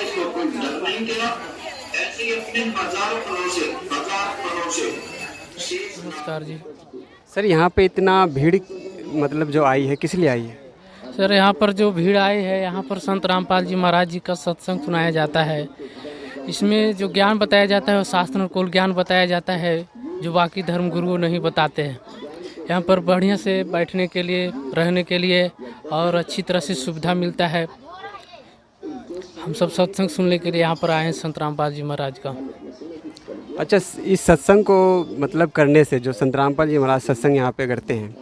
इसको कोई विरोध नहीं किया। ऐसे ही अपने हजार करोड़ से नमस्कार जी। सर यहाँ पे इतना भीड़ मतलब जो आई है किस लिए आई है? सर यहाँ पर जो भीड़ आई है, यहाँ पर संत रामपाल जी महाराज जी का सत्संग सुनाया जाता है। इसमें जो ज्ञान बताया जाता है वो शास्त्र अनुकूल ज्ञान बताया जाता है, जो बाकी धर्म गुरुओं नहीं बताते हैं। यहाँ पर बढ़िया से बैठने के लिए, रहने के लिए और अच्छी तरह से सुविधा मिलता है। हम सब सत्संग सुनने के लिए यहाँ पर आए हैं संत रामपाल जी महाराज का। अच्छा, इस सत्संग को मतलब करने से जो संत रामपाल जी महाराज सत्संग यहाँ पे करते हैं,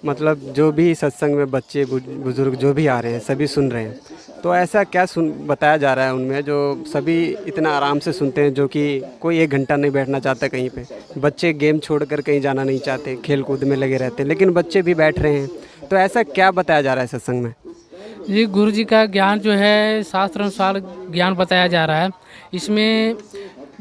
मतलब जो भी सत्संग में बच्चे बुजुर्ग जो भी आ रहे हैं सभी सुन रहे हैं, तो ऐसा क्या बताया जा रहा है उनमें जो सभी इतना आराम से सुनते हैं, जो कि कोई 1 घंटा नहीं बैठना चाहता कहीं पे। बच्चे गेम छोड़कर कहीं जाना नहीं चाहते, खेल कूद में लगे रहते हैं, लेकिन बच्चे भी बैठ रहे हैं। तो ऐसा क्या बताया जा रहा है सत्संग में? जी, गुरु जी का ज्ञान जो है शास्त्र अनुसार ज्ञान बताया जा रहा है। इसमें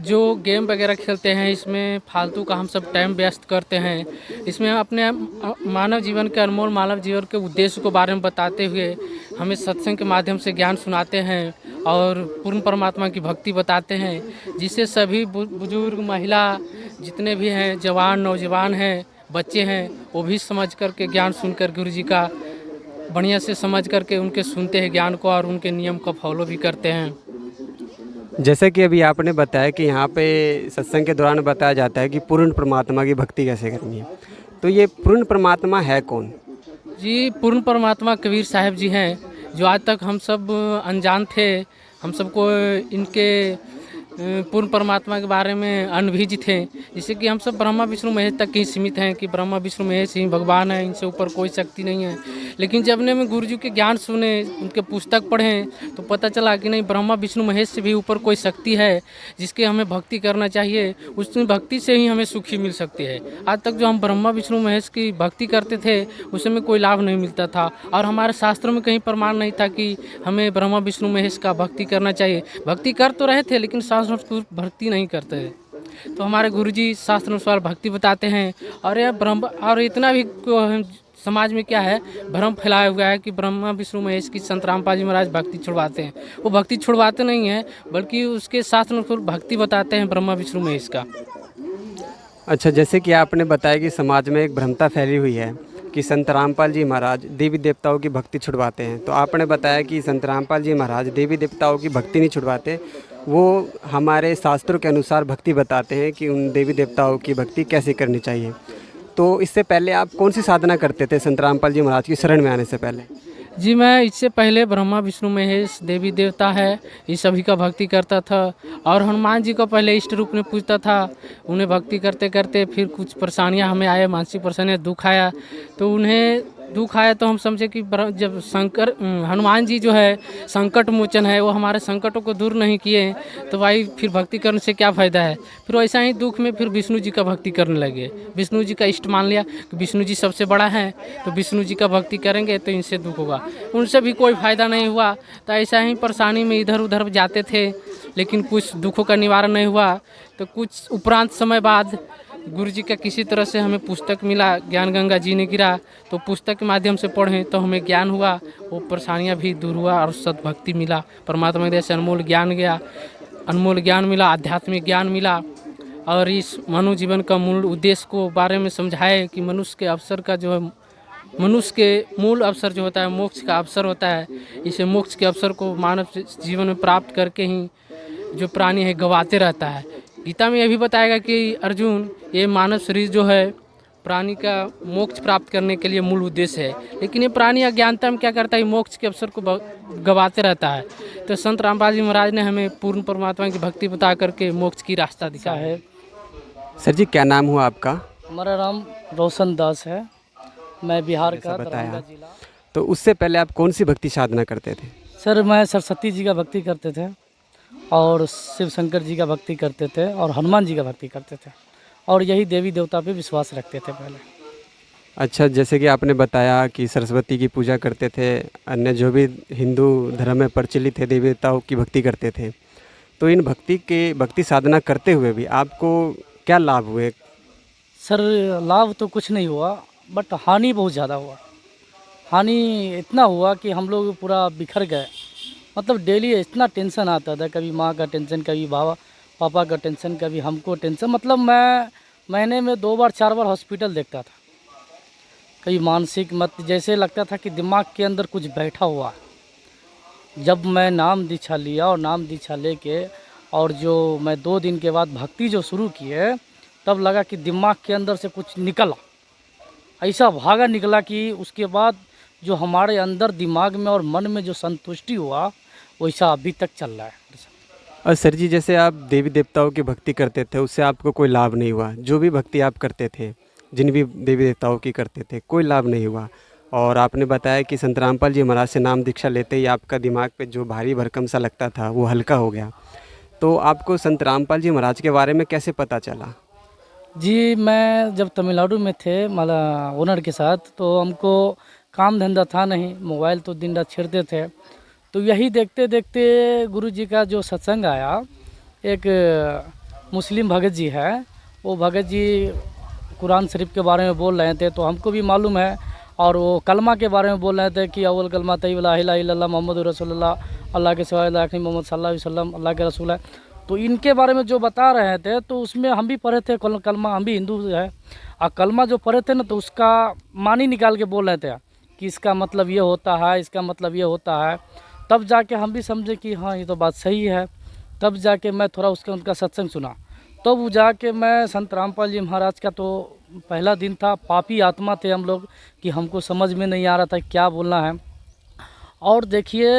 जो गेम वगैरह खेलते हैं, इसमें फालतू का हम सब टाइम व्यस्त करते हैं। इसमें अपने मानव जीवन के, अनमोल मानव जीवन के उद्देश्य को बारे में बताते हुए हमें सत्संग के माध्यम से ज्ञान सुनाते हैं और पूर्ण परमात्मा की भक्ति बताते हैं, जिससे सभी बुजुर्ग, महिला जितने भी हैं, जवान, नौजवान हैं, बच्चे हैं, वो भी समझ करके ज्ञान सुनकर गुरु जी का बढ़िया से समझ करके उनके सुनते हैं ज्ञान को और उनके नियम को फॉलो भी करते हैं। जैसे कि अभी आपने बताया कि यहाँ पे सत्संग के दौरान बताया जाता है कि पूर्ण परमात्मा की भक्ति कैसे करनी है, तो ये पूर्ण परमात्मा है कौन? जी, पूर्ण परमात्मा कबीर साहब जी हैं, जो आज तक हम सब अनजान थे। हम सबको इनके पूर्ण परमात्मा के बारे में अनभिज्ञ थे, जिससे कि हम सब ब्रह्मा विष्णु महेश तक ही सीमित हैं कि ब्रह्मा विष्णु महेश ही भगवान है, इनसे ऊपर कोई शक्ति नहीं है। लेकिन जब ने मैं गुरु जी के ज्ञान सुने, उनके पुस्तक पढ़े, तो पता चला कि नहीं, ब्रह्मा विष्णु महेश से भी ऊपर कोई शक्ति है जिसके हमें भक्ति करना चाहिए। उस भक्ति से ही हमें सुखी मिल सकती है। आज तक जो हम ब्रह्मा विष्णु महेश की भक्ति करते थे, उसमें कोई लाभ नहीं मिलता था और हमारे शास्त्रों में कहीं प्रमाण नहीं था कि हमें ब्रह्मा विष्णु महेश का भक्ति करना चाहिए। भक्ति कर तो रहे थे, लेकिन शास्त्र भक्ति नहीं करते हैं। तो हमारे गुरुजी शास्त्र अनुसार भक्ति बताते हैं। और यह ब्रह्म, और इतना भी समाज में क्या है, भ्रम फैलाया हुआ है कि ब्रह्मा विष्णु महेश की संत रामपाल जी महाराज भक्ति छुड़वाते हैं। वो भक्ति छुड़वाते नहीं हैं, बल्कि उसके शास्त्र अनुसार भक्ति बताते हैं ब्रह्मा विष्णु महेश का। अच्छा, जैसे कि आपने बताया कि समाज में एक भ्रमता फैली हुई है कि संत रामपाल जी महाराज देवी देवताओं की भक्ति छुड़वाते हैं, तो आपने बताया कि संत रामपाल जी महाराज देवी देवताओं की भक्ति नहीं छुड़वाते, वो हमारे शास्त्रों के अनुसार भक्ति बताते हैं कि उन देवी देवताओं की भक्ति कैसे करनी चाहिए। तो इससे पहले आप कौन सी साधना करते थे संत रामपाल जी महाराज की शरण में आने से पहले? जी, मैं इससे पहले ब्रह्मा विष्णु महेश देवी देवता है, इस सभी का भक्ति करता था और हनुमान जी को पहले इष्ट रूप में पूजता था। उन्हें भक्ति करते करते फिर कुछ परेशानियां हमें आए, मानसिक परेशानियां, दुख आया। तो उन्हें दुख आया तो हम समझे कि जब हनुमान जी जो है संकट मोचन है, वो हमारे संकटों को दूर नहीं किए, तो भाई फिर भक्ति करने से क्या फ़ायदा है। फिर ऐसा ही दुख में फिर विष्णु जी का भक्ति करने लगे। विष्णु जी का इष्ट मान लिया कि विष्णु जी सबसे बड़ा है, तो विष्णु जी का भक्ति करेंगे तो इनसे दुख होगा। उनसे भी कोई फ़ायदा नहीं हुआ, तो ऐसा ही परेशानी में इधर उधर जाते थे, लेकिन कुछ दुखों का निवारण नहीं हुआ। तो कुछ उपरांत समय बाद गुरु जी का किसी तरह से हमें पुस्तक मिला, ज्ञान गंगा जी ने गिरा, तो पुस्तक के माध्यम से पढ़ें तो हमें ज्ञान हुआ, वो परेशानियां भी दूर हुआ और सद्भक्ति मिला। परमात्मा के से अनमोल ज्ञान मिला, आध्यात्मिक ज्ञान मिला। और इस मानव जीवन का मूल उद्देश्य को बारे में समझाए कि मनुष्य के अवसर का जो है, मनुष्य के मूल अवसर जो होता है मोक्ष का अवसर होता है। इसे मोक्ष के अवसर को मानव जीवन में प्राप्त करके ही जो प्राणी है गवाते रहता है। गीता में यह भी बताएगा कि अर्जुन, ये मानव शरीर जो है प्राणी का मोक्ष प्राप्त करने के लिए मूल उद्देश्य है, लेकिन ये प्राणी अज्ञानता में क्या करता है, मोक्ष के अवसर को गवाते रहता है। तो संत रामपाल जी महाराज ने हमें पूर्ण परमात्मा की भक्ति बता करके मोक्ष की रास्ता दिखा है। सर जी, क्या नाम हुआ आपका? हमारा नाम रोशन दास है, मैं बिहार का दरभंगा जिला। तो उससे पहले आप कौन सी भक्ति साधना करते थे? सर, मैं सरस्वती जी का भक्ति करते थे और शिव शंकर जी का भक्ति करते थे और हनुमान जी का भक्ति करते थे, और यही देवी देवता पे विश्वास रखते थे पहले। अच्छा, जैसे कि आपने बताया कि सरस्वती की पूजा करते थे, अन्य जो भी हिंदू धर्म में प्रचलित है देवी देवताओं की भक्ति करते थे, तो इन भक्ति साधना करते हुए भी आपको क्या लाभ हुए? सर, लाभ तो कुछ नहीं हुआ, बट हानि बहुत ज़्यादा हुआ। हानि इतना हुआ कि हम लोग पूरा बिखर गए, मतलब डेली इतना टेंशन आता था, कभी माँ का टेंशन, कभी पापा का टेंशन, कभी हमको टेंशन। मतलब मैं महीने में 2 बार 4 बार हॉस्पिटल देखता था। कभी मानसिक मत जैसे लगता था कि दिमाग के अंदर कुछ बैठा हुआ है। जब मैं नाम दीक्षा लिया और नाम दीक्षा लेके और जो मैं 2 दिन के बाद भक्ति जो शुरू किए, तब लगा कि दिमाग के अंदर से कुछ निकला, ऐसा भागा निकला कि उसके बाद जो हमारे अंदर दिमाग में और मन में जो संतुष्टि हुआ, वैसा अभी तक चल रहा है। और सर जी, जैसे आप देवी देवताओं की भक्ति करते थे, उससे आपको कोई लाभ नहीं हुआ? जो भी भक्ति आप करते थे, जिन भी देवी देवताओं की करते थे, कोई लाभ नहीं हुआ। और आपने बताया कि संत रामपाल जी महाराज से नाम दीक्षा लेते ही आपका दिमाग पे जो भारी भरकम सा लगता था वो हल्का हो गया। तो आपको संत रामपाल जी महाराज के बारे में कैसे पता चला? जी, मैं जब तमिलनाडु में थे मतलब ओनर के साथ, तो हमको काम धंधा था नहीं, मोबाइल तो दिन रात छेड़ते थे। तो यही देखते देखते गुरु जी का जो सत्संग आया, एक मुस्लिम भगत जी है, वो भगत जी कुरान शरीफ के बारे में बोल रहे थे, तो हमको भी मालूम है। और वो कलमा के बारे में बोल रहे थे कि अव्वल कलमा तैयबा ला इलाहा इल्लल्लाह मोहम्मद रसूलुल्लाह, अल्लाह के सिवा आखिरी मोहम्मद सल्लल्लाहु अलैहि वसल्लम अल्लाह के रसूल है। तो इनके बारे में जो बता रहे थे, तो उसमें हम भी पढ़े थे कलमा, हम भी हिंदू है। और कलमा जो पढ़े थे ना, तो उसका मानी निकाल के बोल रहे थे कि इसका मतलब ये होता है, इसका मतलब ये होता है। तब जाके हम भी समझे कि हाँ, ये तो बात सही है। तब जाके मैं थोड़ा उनका सत्संग सुना। तब वो जाके मैं संत रामपाल जी महाराज का, तो पहला दिन था, पापी आत्मा थे हम लोग कि हमको समझ में नहीं आ रहा था क्या बोलना है। और देखिए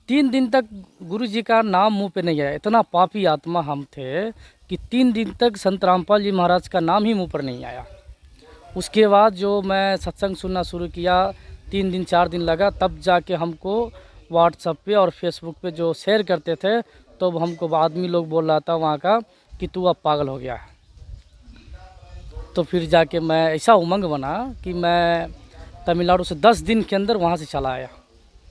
3 दिन तक गुरु जी का नाम मुंह पे नहीं आया। इतना पापी आत्मा हम थे कि 3 दिन तक संत रामपाल जी महाराज का नाम ही मुंह पर नहीं आया। उसके बाद जो मैं सत्संग सुनना शुरू किया, 3 दिन 4 दिन लगा, तब जाके हमको व्हाट्सएप पे और फेसबुक पे जो शेयर करते थे, तो हमको आदमी लोग बोल रहा था वहाँ का कि तू अब पागल हो गया है। तो फिर जाके मैं ऐसा उमंग बना कि मैं तमिलनाडु से 10 दिन के अंदर वहाँ से चला आया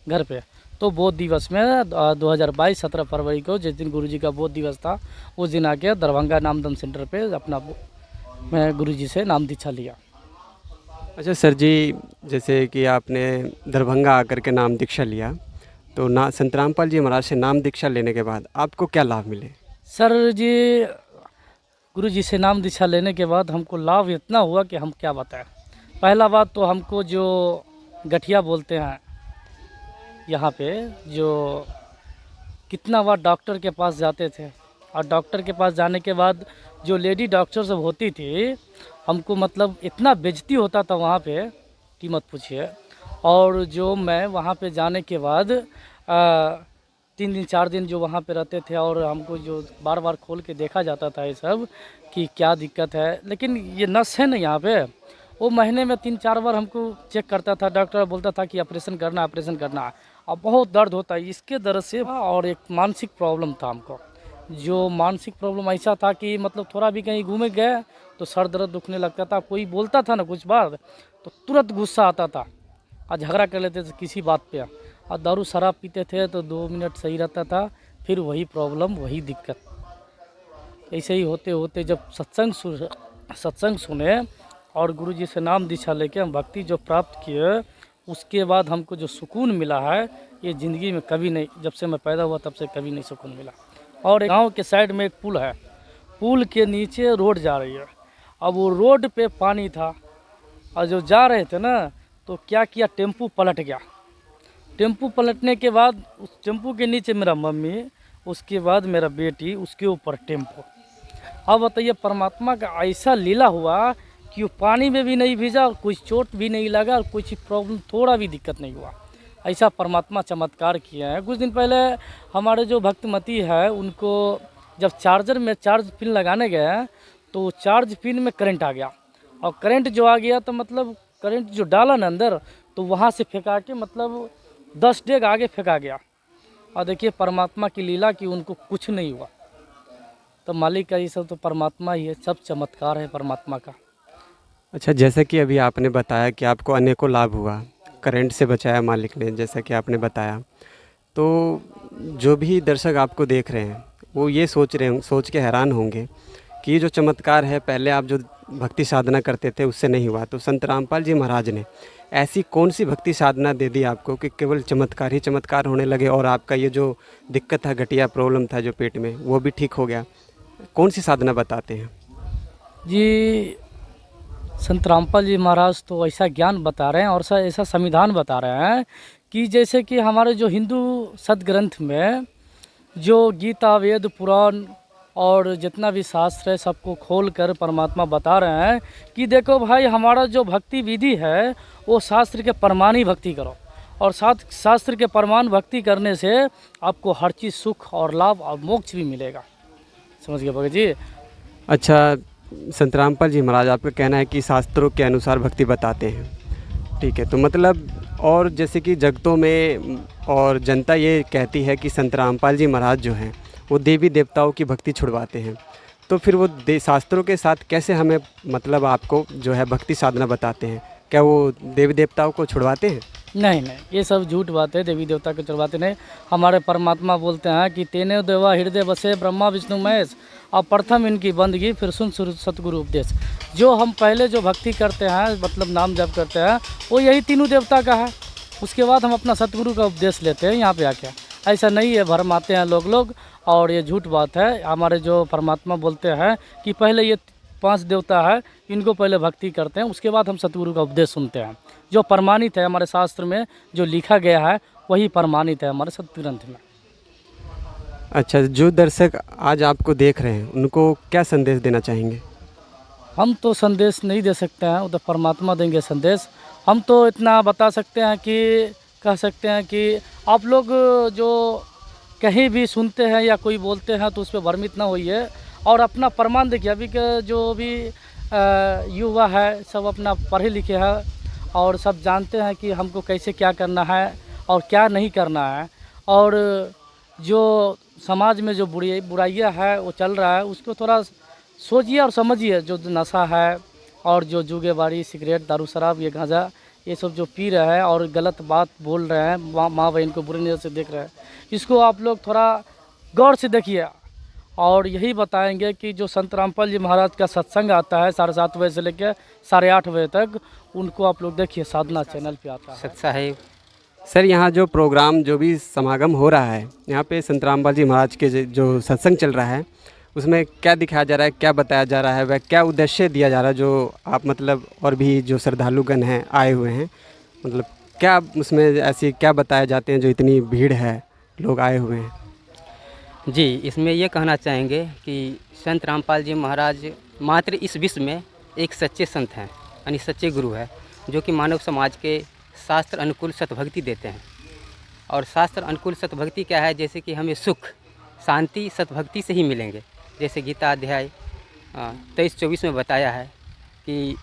घर पे। तो बोध दिवस में 2022 17 फरवरी को, जिस दिन गुरुजी का बोध दिवस था, उस दिन आके दरभंगा नामदम सेंटर पे अपना मैं गुरुजी से नाम दीक्षा लिया। अच्छा सर जी, जैसे कि आपने दरभंगा आकर के नाम दीक्षा लिया, तो ना संत रामपाल जी महाराज से नाम दीक्षा लेने के बाद आपको क्या लाभ मिले? सर जी, गुरु जी से नाम दीक्षा लेने के बाद हमको लाभ इतना हुआ कि हम क्या बताएं। पहला बात तो हमको जो गठिया बोलते हैं यहाँ पे, जो कितना बार डॉक्टर के पास जाते थे, और डॉक्टर के पास जाने के बाद जो लेडी डॉक्टर सब होती थी, हमको मतलब इतना बेइज्जती होता था वहाँ पे कि मत पूछिए। और जो मैं वहाँ पे जाने के बाद 3 दिन 4 दिन जो वहाँ पे रहते थे, और हमको जो बार बार खोल के देखा जाता था ये सब कि क्या दिक्कत है। लेकिन ये नस है ना यहाँ पे, वो महीने में 3-4 बार हमको चेक करता था। डॉक्टर बोलता था कि ऑपरेशन करना, ऑपरेशन करना। अब बहुत दर्द होता है इसके दर्द से। और एक मानसिक प्रॉब्लम था हमको, जो मानसिक प्रॉब्लम ऐसा था कि मतलब थोड़ा भी कहीं घूमे गए तो सर दर्द दुखने लगता था। कोई बोलता था ना कुछ बात, तो तुरंत गुस्सा आता था और झगड़ा कर लेते थे किसी बात पे। और दारू शराब पीते थे तो 2 मिनट सही रहता था, फिर वही प्रॉब्लम, वही दिक्कत। ऐसे ही होते होते जब सत्संग सुने और गुरुजी से नाम दीक्षा लेके हम भक्ति जो प्राप्त किए, उसके बाद हमको जो सुकून मिला है, ये ज़िंदगी में कभी नहीं, जब से मैं पैदा हुआ तब से कभी नहीं सुकून मिला। और गांव के साइड में एक पुल है, पुल के नीचे रोड जा रही है। अब वो रोड पे पानी था, और जो जा रहे थे ना, तो क्या किया, टेम्पू पलट गया। टेम्पू पलटने के बाद उस टेम्पू के नीचे मेरा मम्मी, उसके बाद मेरा बेटी, उसके ऊपर टेम्पू। अब बताइए, परमात्मा का ऐसा लीला हुआ कि वो पानी में भी नहीं भीजा, और कोई चोट भी नहीं लगा, और कुछ प्रॉब्लम, थोड़ा भी दिक्कत नहीं हुआ। ऐसा परमात्मा चमत्कार किया है। कुछ दिन पहले हमारे जो भक्तमती है, उनको जब चार्जर में चार्ज पिन लगाने गए, तो चार्ज पिन में करंट आ गया। और करंट जो आ गया, तो मतलब करंट जो डाला ना अंदर, तो वहाँ से फेंका के मतलब 10 डेग आगे फेंका गया। और देखिए परमात्मा की लीला कि उनको कुछ नहीं हुआ। तो मालिक का ये सब तो परमात्मा ही है, सब चमत्कार है परमात्मा का। अच्छा, जैसा कि अभी आपने बताया कि आपको अनेकों लाभ हुआ, करंट से बचाया मालिक ने, जैसा कि आपने बताया, तो जो भी दर्शक आपको देख रहे हैं वो ये सोच के हैरान होंगे कि ये जो चमत्कार है, पहले आप जो भक्ति साधना करते थे उससे नहीं हुआ, तो संत रामपाल जी महाराज ने ऐसी कौन सी भक्ति साधना दे दी आपको कि केवल चमत्कार ही चमत्कार होने लगे और आपका ये जो दिक्कत था, गठिया प्रॉब्लम था जो पेट में, वो भी ठीक हो गया? कौन सी साधना बताते हैं जी? संत रामपाल जी महाराज तो ऐसा ज्ञान बता रहे हैं और ऐसा संविधान बता रहे हैं कि जैसे कि हमारे जो हिंदू सदग्रंथ में जो गीता, वेद, पुराण और जितना भी शास्त्र है सबको खोल कर परमात्मा बता रहे हैं कि देखो भाई, हमारा जो भक्ति विधि है वो शास्त्र के प्रमाण ही भक्ति करो, और शास्त्र के प्रमाण भक्ति करने से आपको हर चीज़ सुख और लाभ और मोक्ष भी मिलेगा। समझ गए भगत जी? अच्छा, संत रामपाल जी महाराज आपका कहना है कि शास्त्रों के अनुसार भक्ति बताते हैं, ठीक है। तो मतलब और जैसे कि जगतों में और जनता ये कहती है कि संत रामपाल जी महाराज जो हैं वो देवी देवताओं की भक्ति छुड़वाते हैं, तो फिर वो शास्त्रों के साथ कैसे हमें मतलब आपको जो है भक्ति साधना बताते हैं? क्या वो देवी देवताओं को छुड़वाते हैं? नहीं नहीं, ये सब झूठ बात है। देवी देवता को छुड़वाते नहीं। हमारे परमात्मा बोलते हैं कि तेने देवा हृदय बसे ब्रह्मा विष्णु महेश, और प्रथम इनकी बंदगी फिर सुन सतगुरु उपदेश। जो हम पहले जो भक्ति करते हैं, मतलब नाम जप करते हैं, वो यही तीनों देवता का है। उसके बाद हम अपना सतगुरु का उपदेश लेते हैं यहाँ पे आके। ऐसा नहीं है, भरम आते हैं लोग और ये झूठ बात है। हमारे जो परमात्मा बोलते हैं कि पहले ये 5 देवता है, इनको पहले भक्ति करते हैं, उसके बाद हम सतगुरु का उपदेश सुनते हैं। जो प्रमाणित है हमारे शास्त्र में, जो लिखा गया है वही प्रमाणित है हमारे सतग्रंथ में। अच्छा, जो दर्शक आज आपको देख रहे हैं उनको क्या संदेश देना चाहेंगे? हम तो संदेश नहीं दे सकते हैं, वो तो परमात्मा देंगे संदेश। हम तो इतना बता सकते हैं कि कह सकते हैं कि आप लोग जो कहीं भी सुनते हैं या कोई बोलते हैं तो उस पर भ्रमित ना होइए और अपना प्रमाण देखिए। अभी के जो भी युवा है सब अपना पढ़े लिखे हैं और सब जानते हैं कि हमको कैसे क्या करना है और क्या नहीं करना है, और जो समाज में जो बुराइयाँ है वो चल रहा है उसको थोड़ा सोचिए और समझिए। जो नशा है और जो जुगेबारी, सिगरेट, दारू, शराब, ये गांजा, ये सब जो पी रहे हैं और गलत बात बोल रहे हैं, माँ बहन को बुरी नज़र से देख रहे हैं, इसको आप लोग थोड़ा गौर से देखिए। और यही बताएंगे कि जो संत रामपाल जी महाराज का सत्संग आता है 7:30 बजे से लेकर 8:30 बजे तक, उनको आप लोग देखिए, साधना चैनल पे आता है। सत साहेब सर, यहाँ जो प्रोग्राम जो भी समागम हो रहा है यहाँ पे संत रामपाल जी महाराज के जो सत्संग चल रहा है उसमें क्या दिखाया जा रहा है, क्या बताया जा रहा है, वह क्या उद्देश्य दिया जा रहा है, जो आप मतलब और भी जो श्रद्धालुगण हैं आए हुए हैं, मतलब क्या उसमें ऐसी क्या बताए जाते हैं जो इतनी भीड़ है, लोग आए हुए हैं? जी, इसमें ये कहना चाहेंगे कि संत रामपाल जी महाराज मात्र इस विश्व में एक सच्चे संत हैं, यानी सच्चे गुरु है, जो कि मानव समाज के शास्त्र अनुकूल सतभक्ति देते हैं। और शास्त्र अनुकूल सतभक्ति क्या है? जैसे कि हमें सुख शांति सतभक्ति से ही मिलेंगे। जैसे गीता अध्याय 23-24 में बताया है कि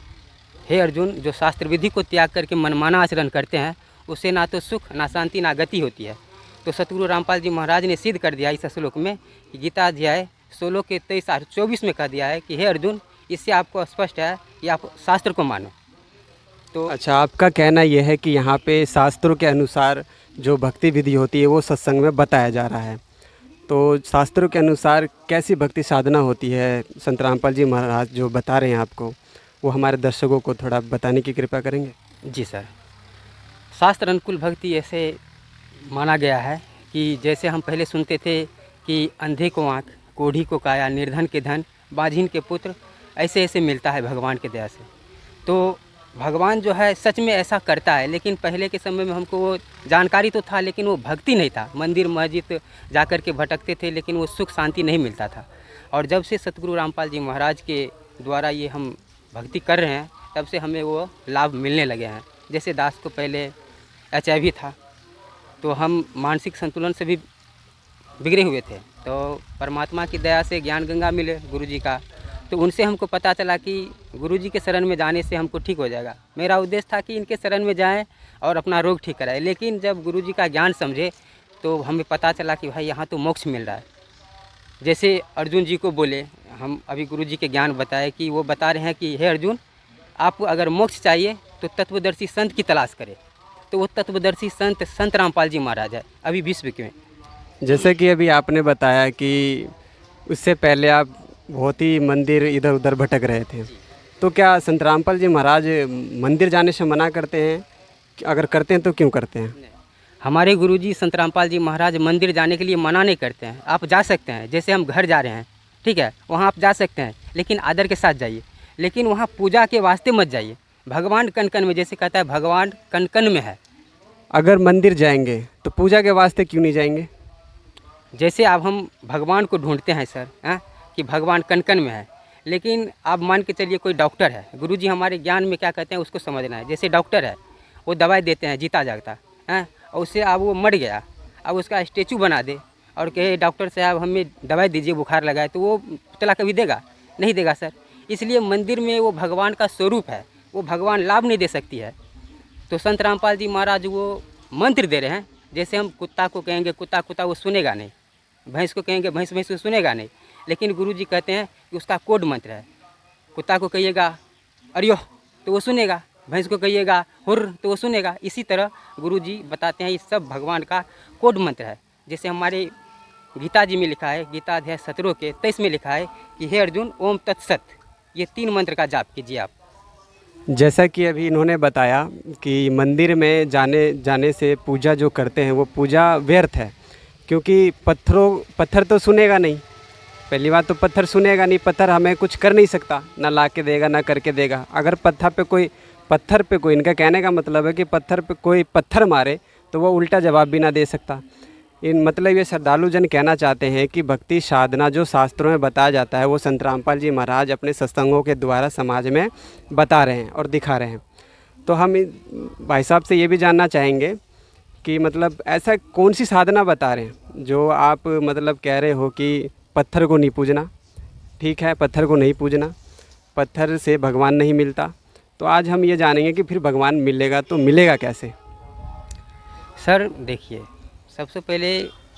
हे अर्जुन, जो शास्त्र विधि को त्याग करके मनमाना आचरण करते हैं उससे ना तो सुख, ना शांति, ना गति होती है। तो सतगुरु रामपाल जी महाराज ने सिद्ध कर दिया इस श्लोक में कि गीता अध्याय 16 के 23-24 में कह दिया है कि हे अर्जुन, इससे आपको स्पष्ट है कि आप शास्त्र को मानो। तो अच्छा, आपका कहना यह है कि यहाँ पे शास्त्रों के अनुसार जो भक्ति विधि होती है वो सत्संग में बताया जा रहा है। तो शास्त्रों के अनुसार कैसी भक्ति साधना होती है संत रामपाल जी महाराज जो बता रहे हैं आपको, वो हमारे दर्शकों को थोड़ा बताने की कृपा करेंगे? जी सर, शास्त्र अनुकूल भक्ति ऐसे माना गया है कि जैसे हम पहले सुनते थे कि अंधे को आँख, कोढ़ी को काया, निर्धन के धन, बाझिन के पुत्र, ऐसे ऐसे मिलता है भगवान के दया से। तो भगवान जो है सच में ऐसा करता है, लेकिन पहले के समय में हमको वो जानकारी तो था लेकिन वो भक्ति नहीं था। मंदिर मस्जिद जा कर के भटकते थे लेकिन वो सुख शांति नहीं मिलता था। और जब से सतगुरु रामपाल जी महाराज के द्वारा ये हम भक्ति कर रहे हैं तब से हमें वो लाभ मिलने लगे हैं। जैसे दास को पहले HIV था तो हम मानसिक संतुलन से भी बिगड़े हुए थे, तो परमात्मा की दया से ज्ञान गंगा मिले गुरुजी का, तो उनसे हमको पता चला कि गुरुजी के शरण में जाने से हमको ठीक हो जाएगा। मेरा उद्देश्य था कि इनके शरण में जाएं और अपना रोग ठीक कराएं, लेकिन जब गुरुजी का ज्ञान समझे तो हमें पता चला कि भाई यहाँ तो मोक्ष मिल रहा है। जैसे अर्जुन जी को बोले, हम अभी गुरुजी के ज्ञान बताए कि वो बता रहे हैं कि हे अर्जुन, आपको अगर मोक्ष चाहिए तो तत्वदर्शी संत की तलाश करें। तो वो तत्वदर्शी संत रामपाल जी महाराज है अभी विश्व में। जैसे कि अभी आपने बताया कि उससे पहले आप बहुत ही मंदिर इधर उधर भटक रहे थे, तो क्या संत रामपाल जी महाराज मंदिर जाने से मना करते हैं? अगर करते हैं तो क्यों करते हैं? हमारे गुरुजी संत रामपाल जी महाराज मंदिर जाने के लिए मना नहीं करते हैं। आप जा सकते हैं, जैसे हम घर जा रहे हैं, ठीक है, वहाँ आप जा सकते हैं, लेकिन आदर के साथ जाइए। लेकिन वहाँ पूजा के वास्ते मत जाइए। भगवान कन कन में, जैसे कहता है भगवान कन कन में है। अगर मंदिर जाएंगे तो पूजा के वास्ते क्यों नहीं जाएंगे? जैसे अब हम भगवान को ढूंढते हैं सर, कि भगवान कन कन में है, लेकिन आप मान के चलिए कोई डॉक्टर है, गुरुजी हमारे ज्ञान में क्या कहते हैं उसको समझना है। जैसे डॉक्टर है, वो दवाई देते हैं जीता जागता, और उससे अब वो मर गया, अब उसका स्टेचू बना दे और कहे डॉक्टर साहब हमें दवाई दीजिए बुखार लगाए, तो वो पुतला कभी देगा? नहीं देगा सर। इसलिए मंदिर में वो भगवान का स्वरूप है, वो भगवान लाभ नहीं दे सकती है। तो संत रामपाल जी महाराज वो मंत्र दे रहे हैं। जैसे हम कुत्ता को कहेंगे कुत्ता कुत्ता, वो सुनेगा नहीं। भैंस को कहेंगे भैंस भैंस, वो सुनेगा नहीं। लेकिन गुरुजी कहते हैं कि उसका कोड मंत्र है। कुत्ता को कहिएगा अरियो तो वो सुनेगा, भैंस को कहिएगा हुर्र तो वो सुनेगा। इसी तरह गुरुजी बताते हैं ये सब भगवान का कोड मंत्र है। जैसे हमारे गीता जी में लिखा है, गीता अध्याय 17 के 23 में लिखा है कि हे अर्जुन ओम तत्सत, ये 3 मंत्र का जाप कीजिए आप। जैसा कि अभी इन्होंने बताया कि मंदिर में जाने से पूजा जो करते हैं वो पूजा व्यर्थ है, क्योंकि पत्थर तो सुनेगा नहीं। पहली बात तो पत्थर सुनेगा नहीं, पत्थर हमें कुछ कर नहीं सकता, ना ला के देगा ना करके देगा। अगर पत्थर पे कोई इनका कहने का मतलब है कि पत्थर पे कोई पत्थर मारे तो वो उल्टा जवाब भी ना दे सकता। मतलब ये श्रद्धालु जन कहना चाहते हैं कि भक्ति साधना जो शास्त्रों में बताया जाता है वो संत रामपाल जी महाराज अपने सत्संगों के द्वारा समाज में बता रहे हैं और दिखा रहे हैं। तो हम भाई साहब से ये भी जानना चाहेंगे कि मतलब ऐसा कौन सी साधना बता रहे हैं जो आप मतलब कह रहे हो कि पत्थर को नहीं पूजना। ठीक है, पत्थर को नहीं पूजना, पत्थर से भगवान नहीं मिलता। तो आज हम ये जानेंगे कि फिर भगवान मिलेगा तो मिलेगा कैसे? सर देखिए, सबसे पहले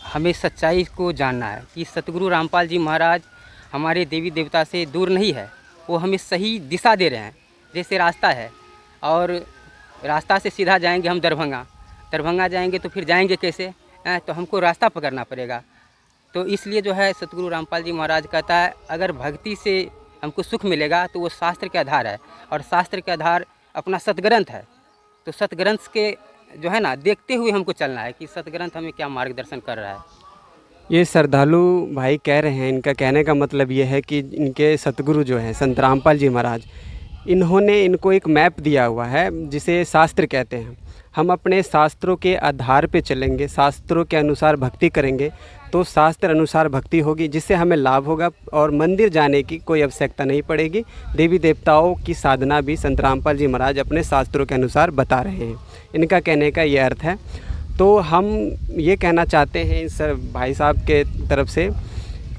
हमें सच्चाई को जानना है कि सतगुरु रामपाल जी महाराज हमारे देवी देवता से दूर नहीं है। वो हमें सही दिशा दे रहे हैं। जैसे रास्ता है और रास्ता से सीधा जाएंगे हम दरभंगा जाएंगे तो फिर जाएंगे कैसे? तो हमको रास्ता पकड़ना पड़ेगा। तो इसलिए जो है सतगुरु रामपाल जी महाराज कहता है अगर भक्ति से हमको सुख मिलेगा तो वो शास्त्र के आधार है, और शास्त्र के आधार अपना सतग्रंथ है। तो सतग्रंथ के जो है ना देखते हुए हमको चलना है कि सतग्रंथ हमें क्या मार्गदर्शन कर रहा है। ये श्रद्धालु भाई कह रहे हैं, इनका कहने का मतलब ये है कि इनके सतगुरु जो हैं संत रामपाल जी महाराज, इन्होंने इनको एक मैप दिया हुआ है जिसे शास्त्र कहते हैं। हम अपने शास्त्रों के आधार पे चलेंगे, शास्त्रों के अनुसार भक्ति करेंगे तो शास्त्र अनुसार भक्ति होगी, जिससे हमें लाभ होगा और मंदिर जाने की कोई आवश्यकता नहीं पड़ेगी। देवी देवताओं की साधना भी संत रामपाल जी महाराज अपने शास्त्रों के अनुसार बता रहे हैं। इनका कहने का ये अर्थ है। तो हम ये कहना चाहते हैं इस भाई साहब के तरफ से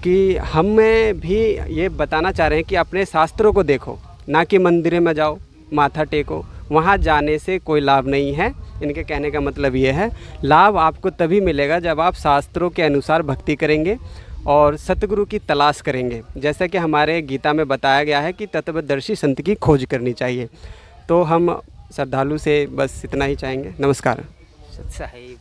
कि हमें भी ये बताना चाह रहे हैं कि अपने शास्त्रों को देखो, ना कि मंदिर में जाओ माथा टेको, वहाँ जाने से कोई लाभ नहीं है। इनके कहने का मतलब ये है लाभ आपको तभी मिलेगा जब आप शास्त्रों के अनुसार भक्ति करेंगे और सतगुरु की तलाश करेंगे। जैसा कि हमारे गीता में बताया गया है कि तत्वदर्शी संत की खोज करनी चाहिए। तो हम श्रद्धालु से बस इतना ही चाहेंगे। नमस्कार। साहिब